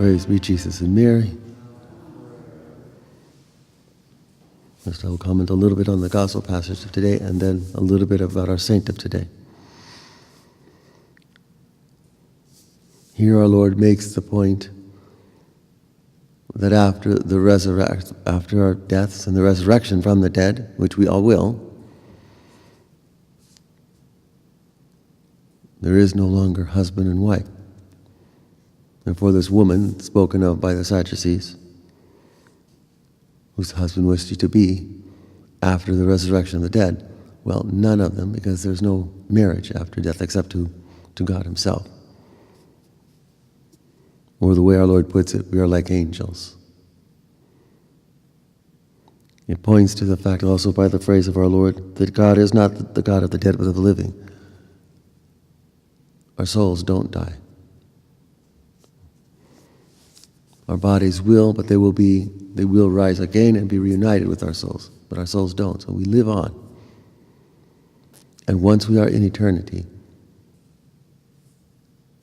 Praise be Jesus and Mary. First I will comment a little bit on the gospel passage of today and then a little bit about our saint of today. Here our Lord makes the point that after our deaths and the resurrection from the dead, which we all will, there is no longer husband and wife. Therefore this woman spoken of by the Sadducees, whose husband was to be after the resurrection of the dead, well, none of them, because there's no marriage after death except to God himself. Or the way our Lord puts it, we are like angels. It points to the fact also by the phrase of our Lord that God is not the God of the dead but of the living. Our souls don't die. Our bodies will, but they will rise again and be reunited with our souls. But our souls don't, so we live on. And once we are in eternity,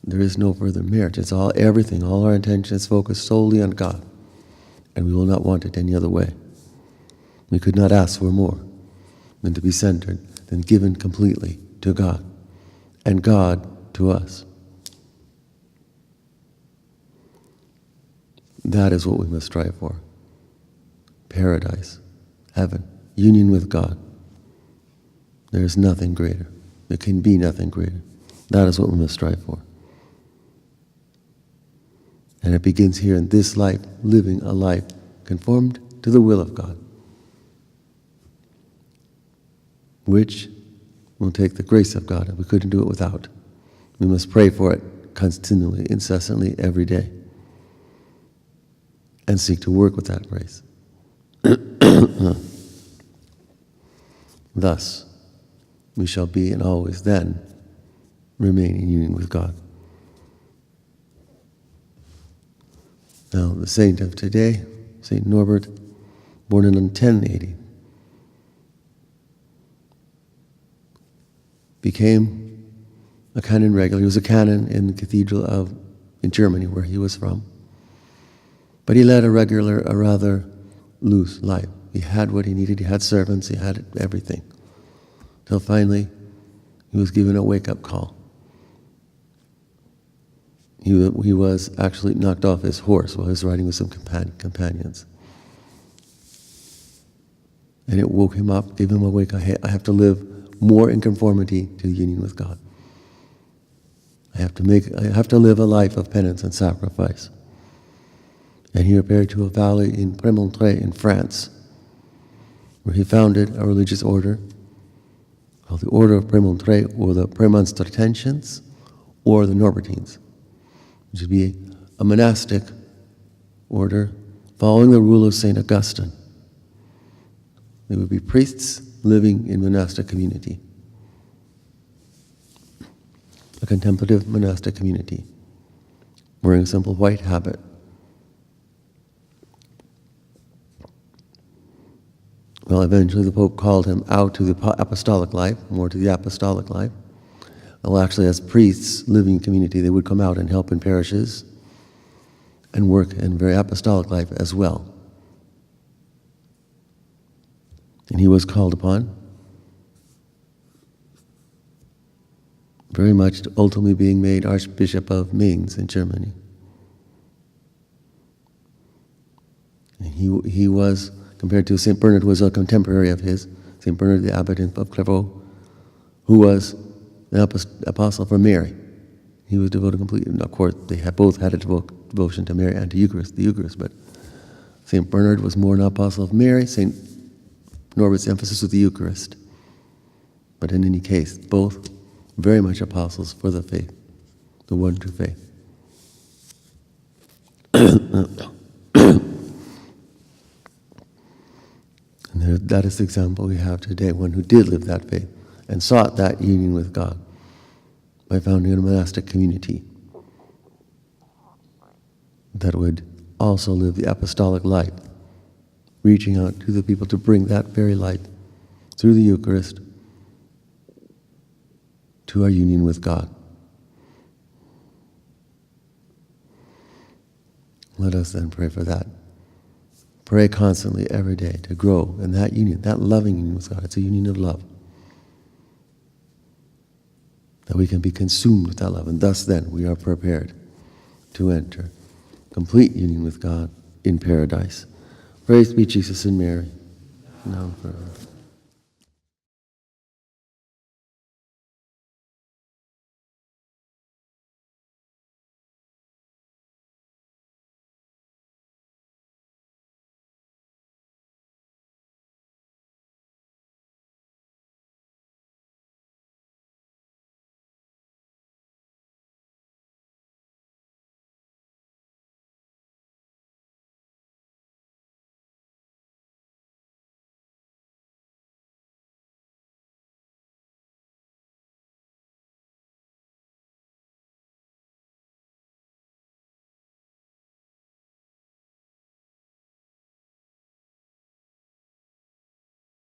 there is no further marriage. It's all our attention is focused solely on God. And we will not want it any other way. We could not ask for more than to be centered, than given completely to God, and God to us. That is what we must strive for. Paradise, heaven, union with God. There is nothing greater. There can be nothing greater. That is what we must strive for. And it begins here in this life, living a life conformed to the will of God, which will take the grace of God, and we couldn't do it without. We must pray for it continually, incessantly, every day, and seek to work with that grace. Thus, we shall be and always then remain in union with God. Now, the saint of today, Saint Norbert, born in 1080, became a canon regular. He was a canon in the cathedral in Germany, where he was from. But he led a rather loose life. He had what he needed. He had servants. He had everything. Till finally, he was given a wake-up call. He was actually knocked off his horse while he was riding with some companions. And it woke him up, gave him a wake. I have to live more in conformity to the union with God. I have to live a life of penance and sacrifice. And he repaired to a valley in Premonstratensians in France, where he founded a religious order called the Order of Premonstratensians, or the Premonstratensians, or the Norbertines, which would be a monastic order following the rule of St. Augustine. They would be priests living in monastic community, a contemplative monastic community, wearing a simple white habit. Well, eventually the Pope called him out to the apostolic life, more to the apostolic life. Well, actually, as priests living in community, they would come out and help in parishes and work in very apostolic life as well. And he was called upon, very much to ultimately being made Archbishop of Mainz in Germany. And he was, compared to St. Bernard, who was a contemporary of his, St. Bernard the Abbot of Clairvaux, who was an apostle for Mary. He was devoted completely. Of course, they both had a devotion to Mary and to the Eucharist, but St. Bernard was more an apostle of Mary. St. Norbert's emphasis was the Eucharist. But in any case, both very much apostles for the faith, the one true faith. And that is the example we have today, one who did live that faith and sought that union with God by founding a monastic community that would also live the apostolic life, reaching out to the people to bring that very light through the Eucharist to our union with God. Let us then pray for that. Pray constantly every day to grow in that union, that loving union with God. It's a union of love. That we can be consumed with that love, and thus then we are prepared to enter complete union with God in paradise. Praise be Jesus and Mary, now and forever.